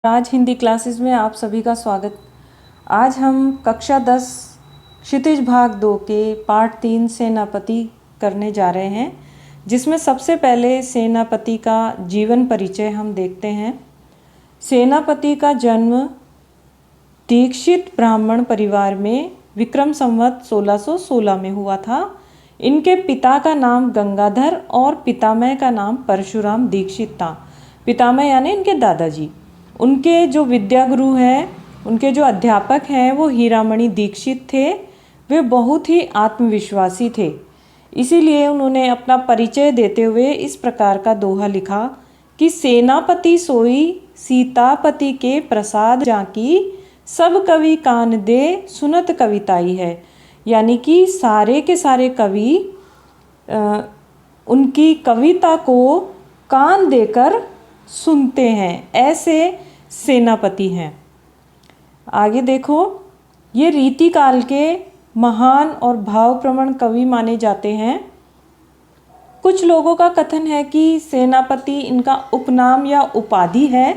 आज हिंदी क्लासेस में आप सभी का स्वागत। आज हम कक्षा 10 क्षितिज भाग 2 के पाठ 3 सेनापति करने जा रहे हैं, जिसमें सबसे पहले सेनापति का जीवन परिचय हम देखते हैं। सेनापति का जन्म दीक्षित ब्राह्मण परिवार में विक्रम संवत 1616 में हुआ था। इनके पिता का नाम गंगाधर और पितामह का नाम परशुराम दीक्षित था। पितामह यानी इनके दादाजी। उनके जो विद्या गुरु हैं, उनके जो अध्यापक हैं, वो हीरामणि दीक्षित थे। वे बहुत ही आत्मविश्वासी थे, इसीलिए उन्होंने अपना परिचय देते हुए इस प्रकार का दोहा लिखा कि सेनापति सोई सीतापति के प्रसाद जाकी, सब कवि कान दे सुनत कविताई है। यानी कि सारे के सारे कवि उनकी कविता को कान देकर सुनते हैं, ऐसे सेनापति हैं। आगे देखो, ये रीति काल के महान और भावप्रवण कवि माने जाते हैं। कुछ लोगों का कथन है कि सेनापति इनका उपनाम या उपाधि है,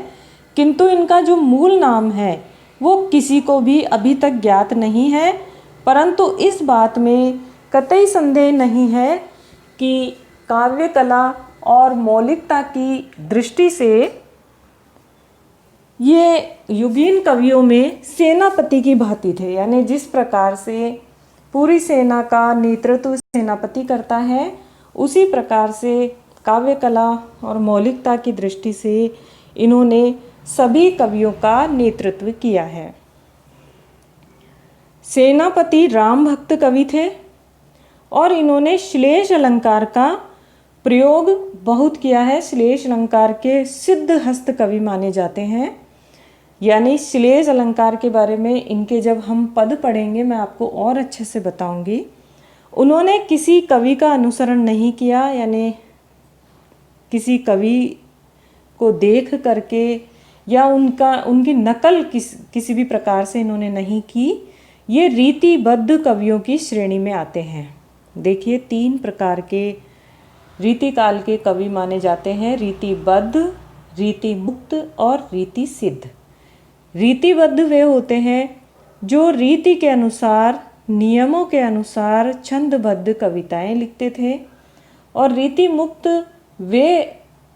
किंतु इनका जो मूल नाम है वो किसी को भी अभी तक ज्ञात नहीं है। परंतु इस बात में कतई संदेह नहीं है कि काव्य कला और मौलिकता की दृष्टि से ये युगीन कवियों में सेनापति की भांति थे। यानी जिस प्रकार से पूरी सेना का नेतृत्व सेनापति करता है, उसी प्रकार से काव्य कला और मौलिकता की दृष्टि से इन्होंने सभी कवियों का नेतृत्व किया है। सेनापति राम भक्त कवि थे और इन्होंने श्लेष अलंकार का प्रयोग बहुत किया है। श्लेष अलंकार के सिद्ध हस्त कवि माने जाते हैं। यानी श्लेष अलंकार के बारे में इनके जब हम पद पढ़ेंगे, मैं आपको और अच्छे से बताऊंगी। उन्होंने किसी कवि का अनुसरण नहीं किया, यानी किसी कवि को देख करके या उनकी नकल किसी भी प्रकार से इन्होंने नहीं की। ये रीतिबद्ध कवियों की श्रेणी में आते हैं। देखिए, 3 प्रकार के रीति काल के कवि माने जाते हैं: रीतिबद्ध, रीति मुक्त और रीति सिद्ध। रीतिबद्ध वे होते हैं जो रीति के अनुसार, नियमों के अनुसार छंदबद्ध कविताएं लिखते थे। और रीति मुक्त वे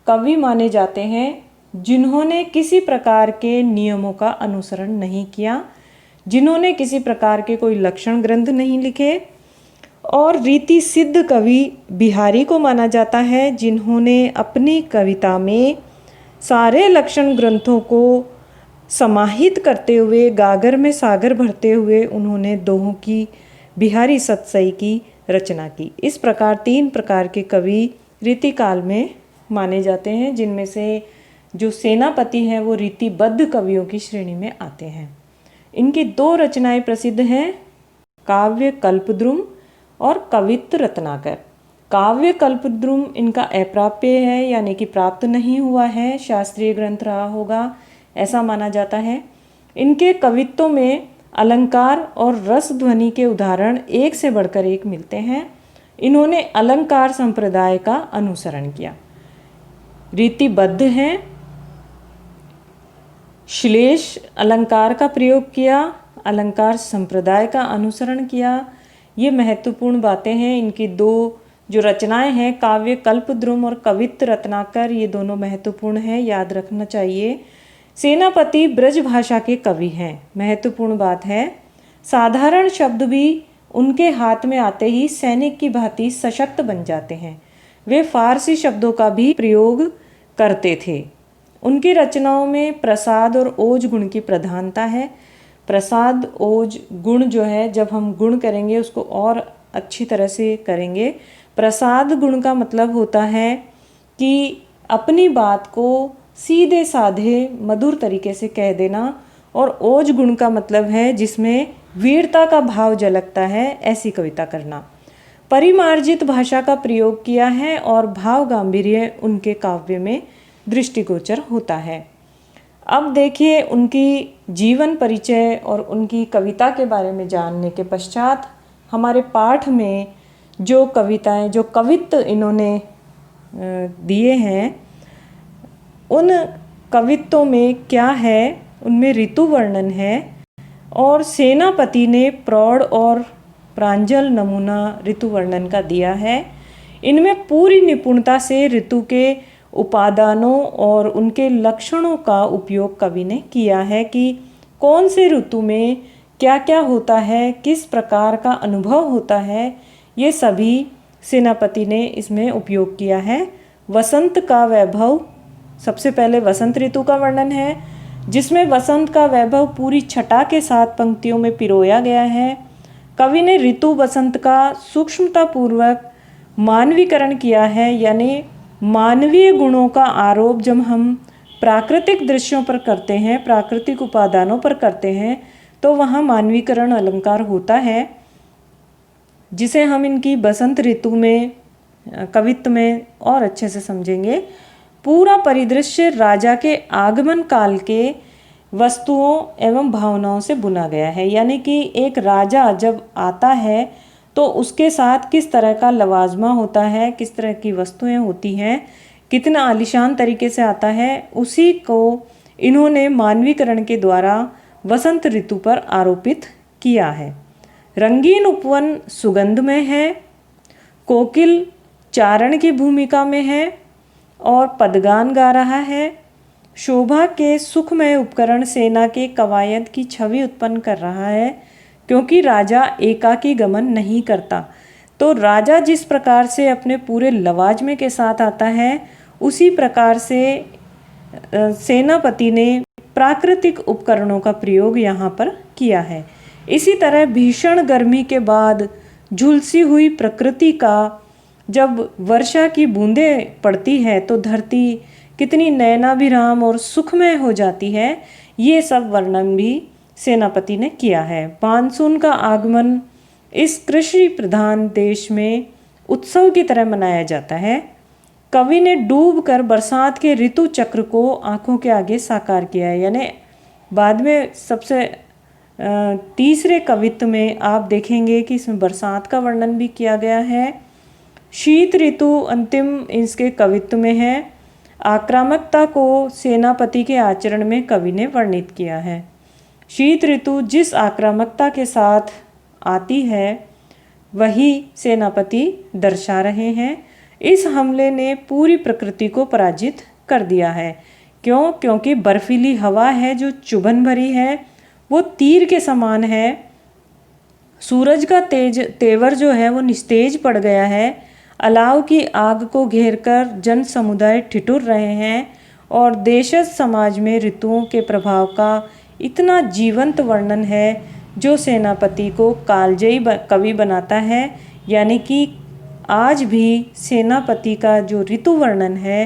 कवि माने जाते हैं जिन्होंने किसी प्रकार के नियमों का अनुसरण नहीं किया, जिन्होंने किसी प्रकार के कोई लक्षण ग्रंथ नहीं लिखे। और रीति सिद्ध कवि बिहारी को माना जाता है, जिन्होंने अपनी कविता में सारे लक्षण ग्रंथों को समाहित करते हुए, गागर में सागर भरते हुए उन्होंने दोहों की, बिहारी सतसई की रचना की। इस प्रकार 3 प्रकार के कवि रीतिकाल में माने जाते हैं, जिनमें से जो सेनापति हैं वो रीतिबद्ध कवियों की श्रेणी में आते हैं। इनकी 2 रचनाएं प्रसिद्ध हैं, काव्य कल्पद्रुम और कवित्त रत्नाकर। काव्य कल्पद्रुम इनका अप्राप्य है, यानी कि प्राप्त नहीं हुआ है, शास्त्रीय ग्रंथ रहा होगा ऐसा माना जाता है। इनके कवित्वों में अलंकार और रस ध्वनि के उदाहरण एक से बढ़कर एक मिलते हैं। इन्होंने अलंकार संप्रदाय का अनुसरण किया, रीतिबद्ध हैं, श्लेष अलंकार का प्रयोग किया, अलंकार संप्रदाय का अनुसरण किया। ये महत्वपूर्ण बातें हैं। इनकी 2 जो रचनाएं हैं, काव्य कल्पद्रुम और कवित्त रत्नाकर, ये दोनों महत्वपूर्ण हैं, याद रखना चाहिए। सेनापति ब्रज भाषा के कवि हैं, महत्वपूर्ण बात है। साधारण शब्द भी उनके हाथ में आते ही सैनिक की भांति सशक्त बन जाते हैं। वे फारसी शब्दों का भी प्रयोग करते थे। उनकी रचनाओं में प्रसाद और ओज गुण की प्रधानता है। प्रसाद ओज गुण जो है, जब हम गुण करेंगे उसको और अच्छी तरह से करेंगे। प्रसाद गुण का मतलब होता है कि अपनी बात को सीधे साधे मधुर तरीके से कह देना, और ओज गुण का मतलब है जिसमें वीरता का भाव झलकता है, ऐसी कविता करना। परिमार्जित भाषा का प्रयोग किया है और भाव गांभीर्य उनके काव्य में दृष्टिगोचर होता है। अब देखिए, उनकी जीवन परिचय और उनकी कविता के बारे में जानने के पश्चात हमारे पाठ में जो कविताएं, जो कवित्त इन्होंने दिए हैं, उन कवित्वों में क्या है, उनमें ऋतु वर्णन है, और सेनापति ने प्रौढ़ और प्रांजल नमूना ऋतु वर्णन का दिया है। इनमें पूरी निपुणता से ऋतु के उपादानों और उनके लक्षणों का उपयोग कवि ने किया है कि कौन से ऋतु में क्या क्या होता है, किस प्रकार का अनुभव होता है, ये सभी सेनापति ने इसमें उपयोग किया है। वसंत का वैभव, सबसे पहले वसंत ऋतु का वर्णन है, जिसमें वसंत का वैभव पूरी छटा के साथ पंक्तियों में पिरोया गया है। कवि ने ऋतु वसंत का सूक्ष्मतापूर्वक मानवीकरण किया है, यानी मानवीय गुणों का आरोप जब हम प्राकृतिक दृश्यों पर करते हैं, प्राकृतिक उपादानों पर करते हैं, तो वहाँ मानवीकरण अलंकार होता है, जिसे हम इनकी बसंत ऋतु में कवित्व में और अच्छे से समझेंगे। पूरा परिदृश्य राजा के आगमन काल के वस्तुओं एवं भावनाओं से बुना गया है, यानी कि एक राजा जब आता है तो उसके साथ किस तरह का लवाजमा होता है, किस तरह की वस्तुएं होती हैं, कितना आलीशान तरीके से आता है, उसी को इन्होंने मानवीकरण के द्वारा वसंत ऋतु पर आरोपित किया है। रंगीन उपवन सुगंधमय है, कोकिल चारण की भूमिका में है और पदगान गा रहा है। शोभा के सुखमय उपकरण सेना के कवायद की छवि उत्पन्न कर रहा है, क्योंकि राजा एकाकी गमन नहीं करता। तो राजा जिस प्रकार से अपने पूरे लवाजमे के साथ आता है, उसी प्रकार से सेनापति ने प्राकृतिक उपकरणों का प्रयोग यहाँ पर किया है। इसी तरह भीषण गर्मी के बाद झुलसी हुई प्रकृति का जब वर्षा की बूंदें पड़ती है तो धरती कितनी नयनाभिराम और सुखमय हो जाती है, ये सब वर्णन भी सेनापति ने किया है। मानसून का आगमन इस कृषि प्रधान देश में उत्सव की तरह मनाया जाता है। कवि ने डूब कर बरसात के ऋतु चक्र को आंखों के आगे साकार किया है, यानी बाद में सबसे तीसरे कवित्व में आप देखेंगे कि इसमें बरसात का वर्णन भी किया गया है। शीत ऋतु अंतिम इसके कवित्व में है। आक्रामकता को सेनापति के आचरण में कवि ने वर्णित किया है। शीत ऋतु जिस आक्रामकता के साथ आती है वही सेनापति दर्शा रहे हैं। इस हमले ने पूरी प्रकृति को पराजित कर दिया है। क्यों? क्योंकि बर्फीली हवा है जो चुभन भरी है, वो तीर के समान है। सूरज का तेवर जो है वो निस्तेज पड़ गया है। अलाव की आग को घेरकर जन समुदाय ठिठुर रहे हैं और देशज समाज में ऋतुओं के प्रभाव का इतना जीवंत वर्णन है जो सेनापति को कालजयी कवि बनाता है। यानी कि आज भी सेनापति का जो ऋतु वर्णन है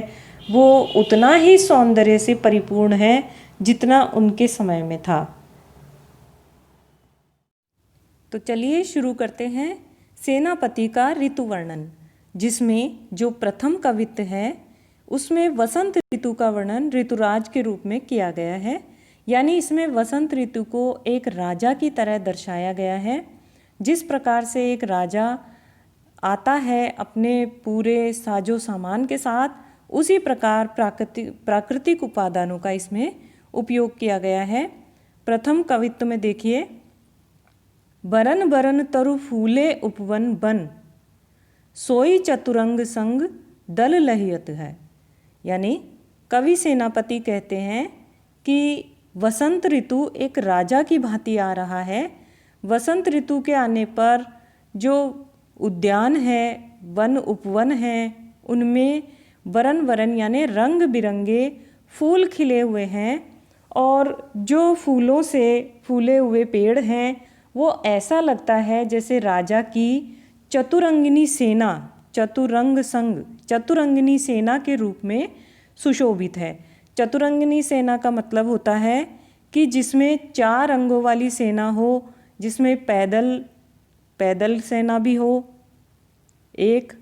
वो उतना ही सौंदर्य से परिपूर्ण है जितना उनके समय में था। तो चलिए शुरू करते हैं सेनापति का ऋतु वर्णन, जिसमें जो प्रथम कवित्व है उसमें वसंत ऋतु का वर्णन ऋतुराज के रूप में किया गया है। यानी इसमें वसंत ऋतु को एक राजा की तरह दर्शाया गया है। जिस प्रकार से एक राजा आता है अपने पूरे साजो सामान के साथ, उसी प्रकार प्राकृतिक उपादानों का इसमें उपयोग किया गया है। प्रथम कवित्व में देखिए, बरन बरन तरु फूले उपवन बन, सोई चतुरंग संग दल लहियत है। यानी कवि सेनापति कहते हैं कि वसंत ऋतु एक राजा की भांति आ रहा है। वसंत ऋतु के आने पर जो उद्यान है, वन उपवन है, उनमें वरन वरन यानी रंग बिरंगे फूल खिले हुए हैं और जो फूलों से फूले हुए पेड़ हैं वो ऐसा लगता है जैसे राजा की चतुरंगिनी सेना, चतुरंग संग, चतुरंगिनी सेना के रूप में सुशोभित है। चतुरंगिनी सेना का मतलब होता है कि जिसमें 4 अंगों वाली सेना हो, जिसमें पैदल सेना भी हो, एक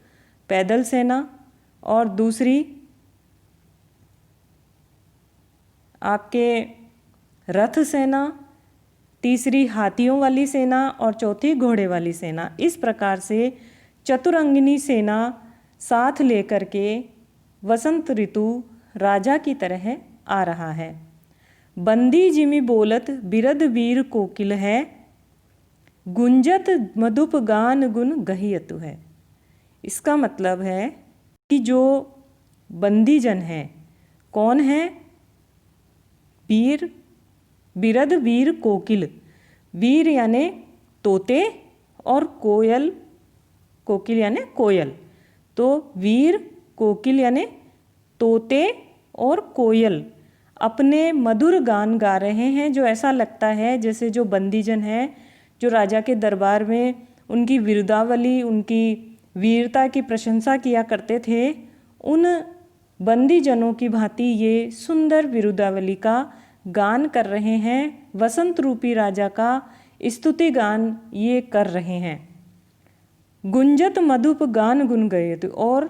पैदल सेना और दूसरी आपके रथ सेना, तीसरी हाथियों वाली सेना और चौथी घोड़े वाली सेना। इस प्रकार से चतुरंगिनी सेना साथ लेकर के वसंत ऋतु राजा की तरह आ रहा है। बंदी जिमि बोलत बिरद वीर कोकिल है, गुंजत मधुप गान गुन गहियतु है। इसका मतलब है कि जो बंदीजन है कौन है? वीर, बिरद वीर कोकिल। वीर यानी तोते और कोयल, कोकिल यानी कोयल। तो वीर कोकिल यानी तोते और कोयल अपने मधुर गान गा रहे हैं, जो ऐसा लगता है जैसे जो बंदीजन है जो राजा के दरबार में उनकी वीरतावली, उनकी वीरता की प्रशंसा किया करते थे, उन बंदीजनों की भांति ये सुंदर वीरतावली का गान कर रहे हैं। वसंत रूपी राजा का स्तुति गान ये कर रहे हैं। गुंजत मधुप गान गुन गयत, और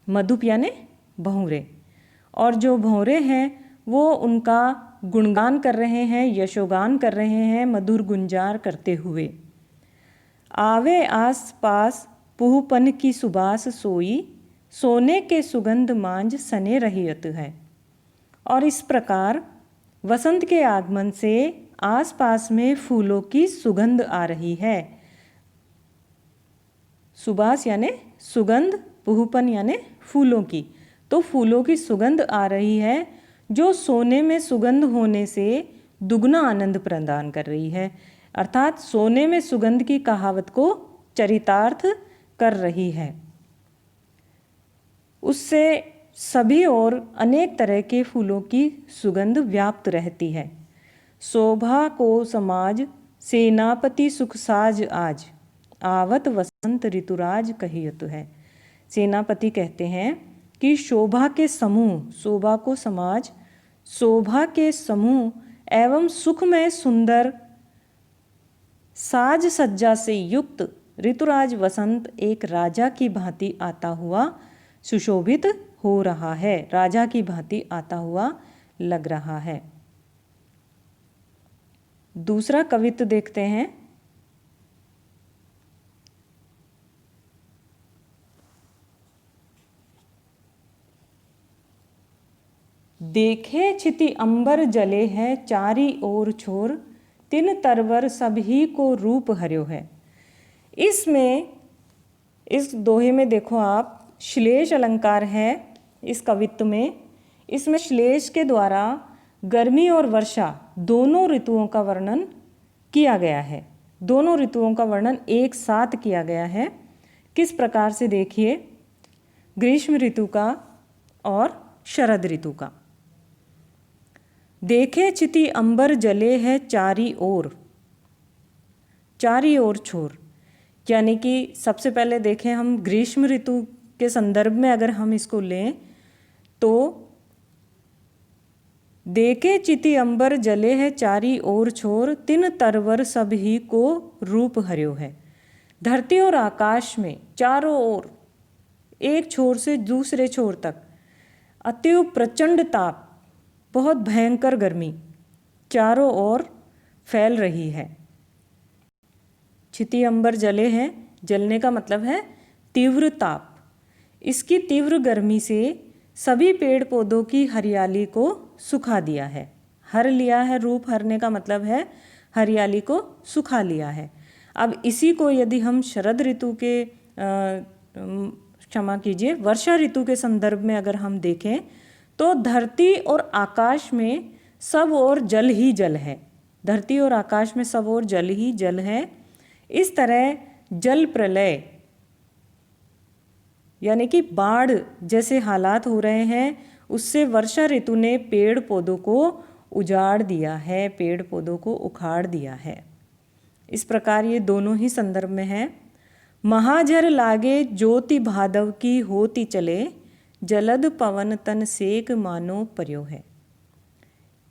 मधुप यानी भंवरे, और जो भंवरे हैं वो उनका गुणगान कर रहे हैं, यशोगान कर रहे हैं मधुर गुंजार करते हुए। आवे आस पास पुहपन की सुबास सोई, सोने के सुगंध मांझ सने रहियत है। और इस प्रकार वसंत के आगमन से आसपास में फूलों की सुगंध आ रही है। सुबास यानी सुगंध, पुहपन यानी फूलों की, तो फूलों की सुगंध आ रही है जो सोने में सुगंध होने से दुगना आनंद प्रदान कर रही है। अर्थात सोने में सुगंध की कहावत को चरितार्थ कर रही है। उससे सभी और अनेक तरह के फूलों की सुगंध व्याप्त रहती है। शोभा को समाज सेनापति सुख साज आज, आवत वसंत ऋतुराज कहियत है। सेनापति कहते हैं कि शोभा के समूह, शोभा को समाज, शोभा के समूह एवं सुखमय सुंदर साज सज्जा से युक्त ऋतुराज वसंत एक राजा की भांति आता हुआ सुशोभित हो रहा है, राजा की भांति आता हुआ लग रहा है। दूसरा कवित्व देखते हैं। देखे छिति अंबर जले है चारी ओर छोर, तिन तरवर सभी को रूप हर्यो है। इसमें, इस दोहे में देखो आप, श्लेष अलंकार है इस कवित्व में। इसमें श्लेष के द्वारा गर्मी और वर्षा दोनों ऋतुओं का वर्णन किया गया है। दोनों ऋतुओं का वर्णन एक साथ किया गया है। किस प्रकार से देखिए, ग्रीष्म ऋतु का और शरद ऋतु का। देखे छिति अंबर जले है चारी ओर, चारी ओर छोर, यानी कि सबसे पहले देखें हम ग्रीष्म ऋतु के संदर्भ में अगर हम इसको लें तो देखे चिति अंबर जले है चारी ओर छोर, तिन तरवर सभी को रूप हर्यो है। धरती और आकाश में चारों ओर, एक छोर से दूसरे छोर तक अति प्रचंड ताप, बहुत भयंकर गर्मी चारों ओर फैल रही है। छिति अंबर जले हैं, जलने का मतलब है तीव्र ताप। इसकी तीव्र गर्मी से सभी पेड़ पौधों की हरियाली को सुखा दिया है। हर लिया है, रूप हरने का मतलब है हरियाली को सुखा लिया है। अब इसी को यदि हम शरद ऋतु के क्षमा कीजिए, वर्षा ऋतु के संदर्भ में अगर हम देखें तो धरती और आकाश में सब और जल ही जल है। धरती और आकाश में सब और जल ही जल है। इस तरह जल प्रलय यानी कि बाढ़ जैसे हालात हो रहे हैं, उससे वर्षा ऋतु ने पेड़ पौधों को उजाड़ दिया है, पेड़ पौधों को उखाड़ दिया है। इस प्रकार ये दोनों ही संदर्भ में है। महाझर लागे ज्योति भादव की होती चले, जलद पवन तन सेक मानो पर्यो है।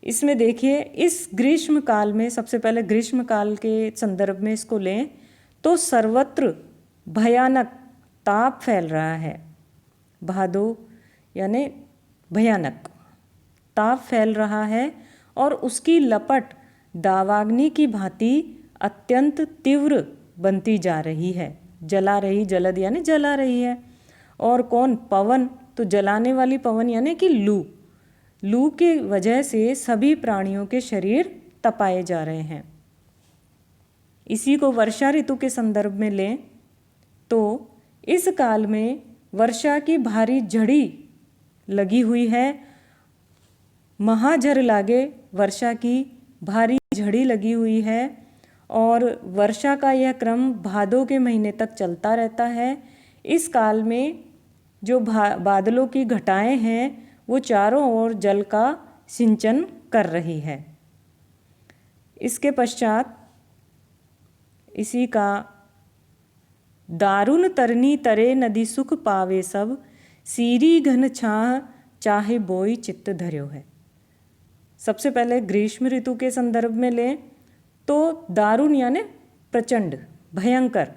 इसमें देखिए, इस ग्रीष्म काल में, सबसे पहले ग्रीष्म काल के संदर्भ में इसको लें तो सर्वत्र भयानक ताप फैल रहा है। भादो यानी भयानक ताप फैल रहा है और उसकी लपट दावाग्नि की भांति अत्यंत तीव्र बनती जा रही है, जला रही, जलद यानी जला रही है। और कौन? पवन, तो जलाने वाली पवन यानी कि लू, लू की वजह से सभी प्राणियों के शरीर तपाए जा रहे हैं। इसी को वर्षा ऋतु के संदर्भ में लें तो इस काल में वर्षा की भारी झड़ी लगी हुई है। महाझर लागे वर्षा की भारी झड़ी लगी हुई है और वर्षा का यह क्रम भादों के महीने तक चलता रहता है। इस काल में जो बादलों की घटाएं हैं वो चारों ओर जल का सिंचन कर रही है। इसके पश्चात इसी का दारुण तरनी तरे नदी सुख पावे सब, सीरी घन छाह चाहे बोई चित्त धर्यो है। सबसे पहले ग्रीष्म ऋतु के संदर्भ में लें तो दारुण यानी प्रचंड, भयंकर।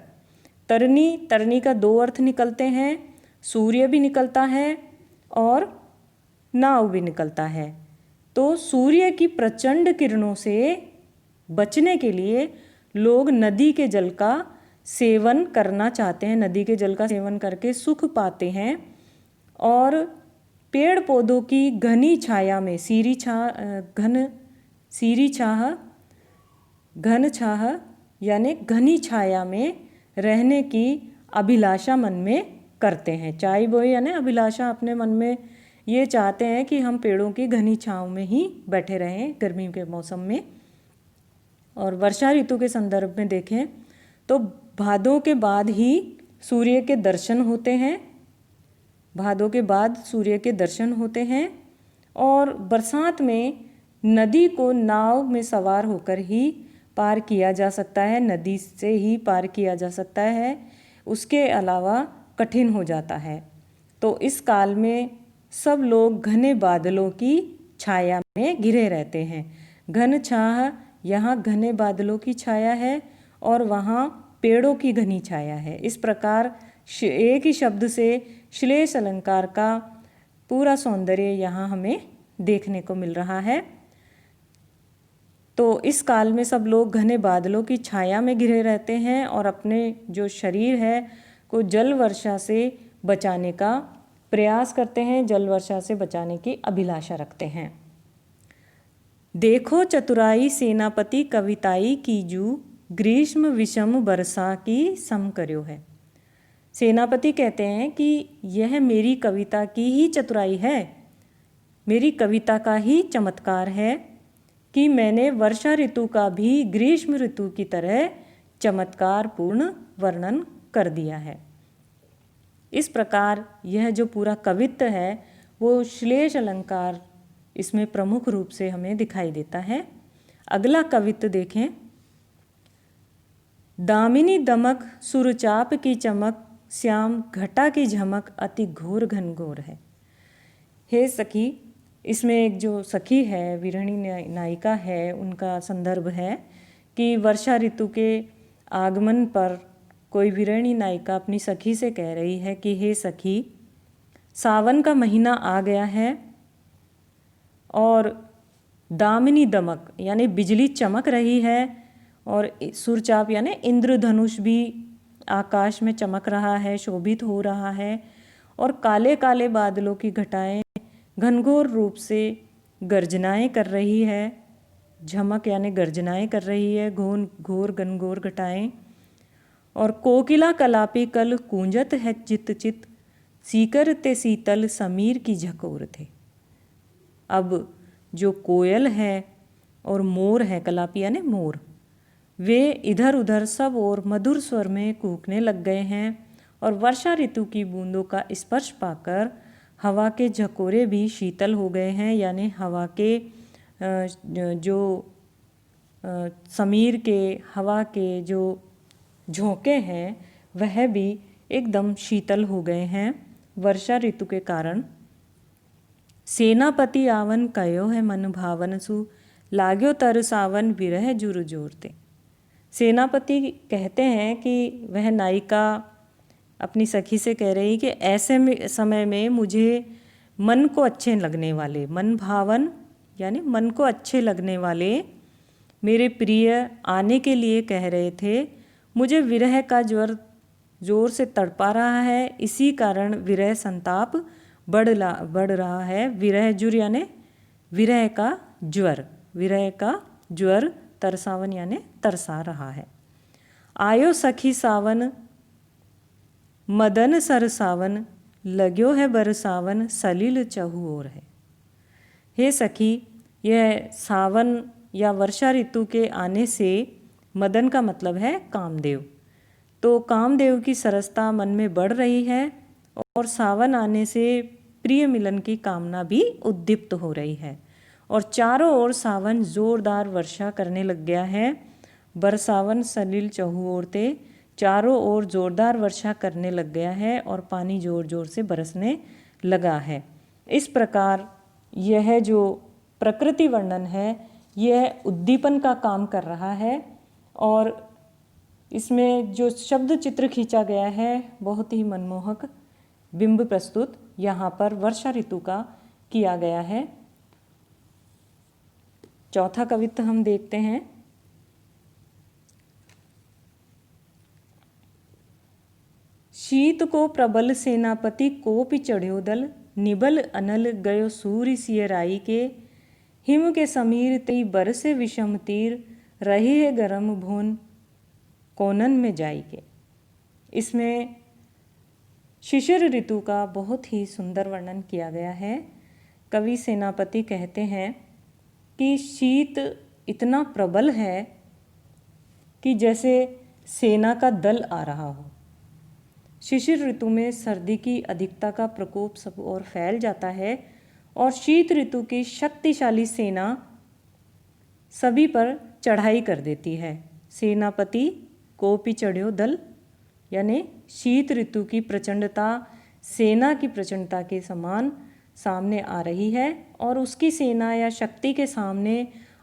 तरनी, तरनी का दो अर्थ निकलते हैं, सूर्य भी निकलता है और नाव भी निकलता है। तो सूर्य की प्रचंड किरणों से बचने के लिए लोग नदी के जल का सेवन करना चाहते हैं, नदी के जल का सेवन करके सुख पाते हैं। और पेड़ पौधों की घनी छाया में घन छाह यानी घनी छाया में रहने की अभिलाषा मन में करते हैं। चाय बोई यानी अभिलाषा, अपने मन में ये चाहते हैं कि हम पेड़ों की घनी छाँव में ही बैठे रहें गर्मी के मौसम में। और वर्षा ऋतु के संदर्भ में देखें तो भादों के बाद ही सूर्य के दर्शन होते हैं, भादों के बाद सूर्य के दर्शन होते हैं। और बरसात में नदी को नाव में सवार होकर ही पार किया जा सकता है, नदी से ही पार किया जा सकता है, उसके अलावा कठिन हो जाता है। तो इस काल में सब लोग घने बादलों की छाया में घिरे रहते हैं। घन छाह, यहाँ घने बादलों की छाया है और वहाँ पेड़ों की घनी छाया है। इस प्रकार एक ही शब्द से श्लेष अलंकार का पूरा सौंदर्य यहाँ हमें देखने को मिल रहा है। तो इस काल में सब लोग घने बादलों की छाया में घिरे रहते हैं और अपने जो शरीर है को जल वर्षा से बचाने का प्रयास करते हैं, जल वर्षा से बचाने की अभिलाषा रखते हैं। देखो चतुराई सेनापति कविताई कीजू, ग्रीष्म विषम बरसा की सम कर्यो है। सेनापति कहते हैं कि यह मेरी कविता की ही चतुराई है, मेरी कविता का ही चमत्कार है कि मैंने वर्षा ऋतु का भी ग्रीष्म ऋतु की तरह चमत्कारपूर्ण वर्णन कर दिया है। इस प्रकार यह जो पूरा कवित्व है वो श्लेष अलंकार इसमें प्रमुख रूप से हमें दिखाई देता है। अगला कवित्व देखें। दामिनी दमक सुरचाप की चमक, श्याम घटा की झमक अति घोर घनघोर है। हे सखी, इसमें एक जो सखी है, विरहिणी नायिका है, उनका संदर्भ है कि वर्षा ऋतु के आगमन पर कोई विरहिणी नायिका अपनी सखी से कह रही है कि हे सखी, सावन का महीना आ गया है और दामिनी दमक यानी बिजली चमक रही है और सुरचाप यानी इंद्रधनुष भी आकाश में चमक रहा है, शोभित हो रहा है और काले काले बादलों की घटाएं घनघोर रूप से गर्जनाएं कर रही है। झमक यानी गर्जनाएं कर रही है, घोर घनघोर घटाएं। और कोकिला कलापी कल कूंजत है चित चित, सीकर ते शीतल समीर की झकोर थे। अब जो कोयल है और मोर है, कलापी यानी मोर, वे इधर उधर सब और मधुर स्वर में कूकने लग गए हैं और वर्षा ऋतु की बूंदों का स्पर्श पाकर हवा के झकोरे भी शीतल हो गए हैं, यानी हवा के जो समीर के हवा के जो झोंके हैं वह भी एकदम शीतल हो गए हैं वर्षा ऋतु के कारण। सेनापति आवन कयो है मन भावन सु, लाग्यो तर सावन विरह जुर जोरते। सेनापति कहते हैं कि वह नायिका अपनी सखी से कह रही कि ऐसे समय में मुझे मन को अच्छे लगने वाले, मन भावन यानी मन को अच्छे लगने वाले मेरे प्रिय आने के लिए कह रहे थे। मुझे विरह का ज्वर जोर से तड़पा रहा है, इसी कारण विरह संताप बढ़ रहा है। विरह जुर यानी विरह का ज्वर, विरह का ज्वर, तरसावन यानी तरसा रहा है। आयो सखी सावन मदन सरसावन, लग्यो है बरसावन सलिल चहु ओर है। हे सखी, यह सावन या वर्षा ऋतु के आने से, मदन का मतलब है कामदेव, तो कामदेव की सरसता मन में बढ़ रही है और सावन आने से प्रिय मिलन की कामना भी उद्दीप्त हो रही है और चारों ओर सावन जोरदार वर्षा करने लग गया है। बरसावन सलिल चहु ओर ते, चारों ओर जोरदार वर्षा करने लग गया है और पानी जोर जोर से बरसने लगा है। इस प्रकार यह जो प्रकृति वर्णन है यह उद्दीपन का काम कर रहा है और इसमें जो शब्द चित्र खींचा गया है बहुत ही मनमोहक बिंब प्रस्तुत यहाँ पर वर्षा ऋतु का किया गया है। चौथा कवित्व हम देखते हैं। शीत को प्रबल सेनापति कोपि चढ़्यो दल, निबल अनल गयो सूर्य सियराई के, हिम के समीर तई बरसे विषम तीर, रही है गरम भून कोनन में जाई के। इसमें शिशिर ऋतु का बहुत ही सुंदर वर्णन किया गया है। कवि सेनापति कहते हैं कि शीत इतना प्रबल है कि जैसे सेना का दल आ रहा हो। शिशिर ऋतु में सर्दी की अधिकता का प्रकोप सब ओर फैल जाता है और शीत ऋतु की शक्तिशाली सेना सभी पर चढ़ाई कर देती है। सेनापति कोपि चढ़्यो दल यानी शीत ऋतु की प्रचंडता सेना की प्रचंडता के समान सामने आ रही है और उसकी सेना या शक्ति के सामने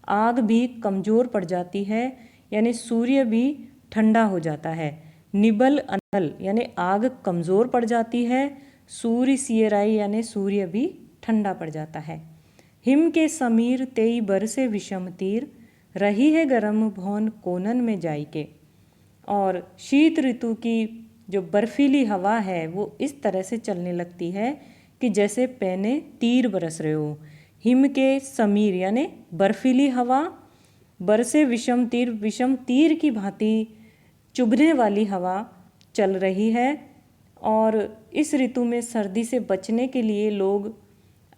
आग भी कमज़ोर पड़ जाती है, यानी सूर्य भी ठंडा हो जाता है। निबल अनल यानी आग कमज़ोर पड़ जाती है, सूर्य सियराई यानी सूर्य भी ठंडा पड़ जाता है। हिम के समीर तेई बरसे विषम तीर, रही है गरम भौन कोनन में जाई के। और शीत ऋतु की जो बर्फीली हवा है वो इस तरह से चलने लगती है कि जैसे पैने तीर बरस रहे हो। हिम के समीर यानी बर्फीली हवा, बरसे विषम तीर की भांति चुभने वाली हवा चल रही है। और इस ऋतु में सर्दी से बचने के लिए लोग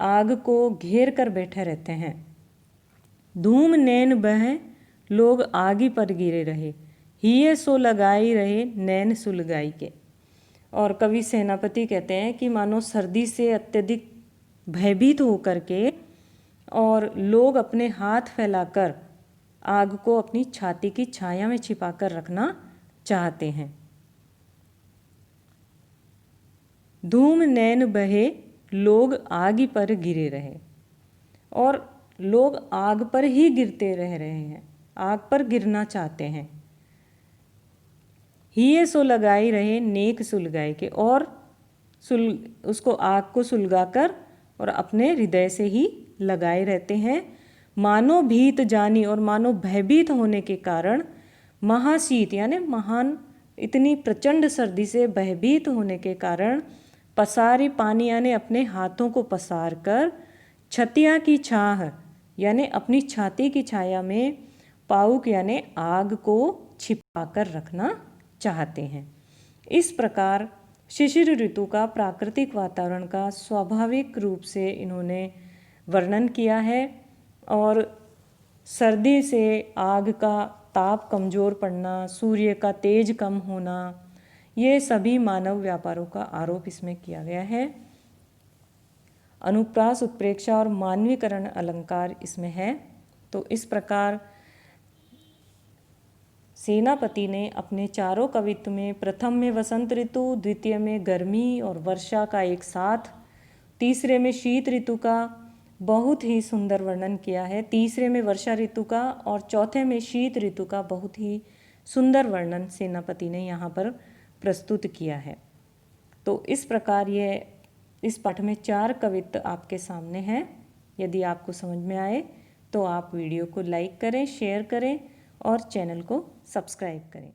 आग को घेर कर बैठे रहते हैं। धूम नैन बहे लोग आगी पर गिरे रहे, हिये सो लगाई रहे नैन सुलगाई के। और कवि सेनापति कहते हैं कि मानो सर्दी से अत्यधिक भयभीत होकर के और लोग अपने हाथ फैलाकर आग को अपनी छाती की छाया में छिपाकर रखना चाहते हैं। धूम नैन बहे लोग आग पर गिरे रहे, और लोग आग पर ही गिरते रह रहे हैं, आग पर गिरना चाहते हैं। हिये सो लगाई रहे नेक सुलगाई के, और उसको आग को सुलगाकर और अपने हृदय से ही लगाए रहते हैं। मानो भीत जानी, और मानो भयभीत होने के कारण महाशीत यानी महान इतनी प्रचंड सर्दी से भयभीत होने के कारण पसारी पानी यानी अपने हाथों को पसार कर छतिया की छाह यानी अपनी छाती की छाया में पाउक यानी आग को छिपाकर रखना चाहते हैं। इस प्रकार शिशिर ऋतु का प्राकृतिक वातावरण का स्वाभाविक रूप से इन्होंने वर्णन किया है। और सर्दी से आग का ताप कमज़ोर पड़ना, सूर्य का तेज कम होना, ये सभी मानव व्यापारों का आरोप इसमें किया गया है। अनुप्रास, उत्प्रेक्षा और मानवीकरण अलंकार इसमें है। तो इस प्रकार सेनापति ने अपने चारों कवित्व में प्रथम में वसंत ऋतु, द्वितीय में गर्मी और वर्षा का एक साथ, तीसरे में शीत ऋतु का बहुत ही सुंदर वर्णन किया है, तीसरे में वर्षा ऋतु का और चौथे में शीत ऋतु का बहुत ही सुंदर वर्णन सेनापति ने यहाँ पर प्रस्तुत किया है। तो इस प्रकार इस पाठ में 4 कवित्व आपके सामने हैं। यदि आपको समझ में आए तो आप वीडियो को लाइक करें, शेयर करें और चैनल को सब्सक्राइब करें।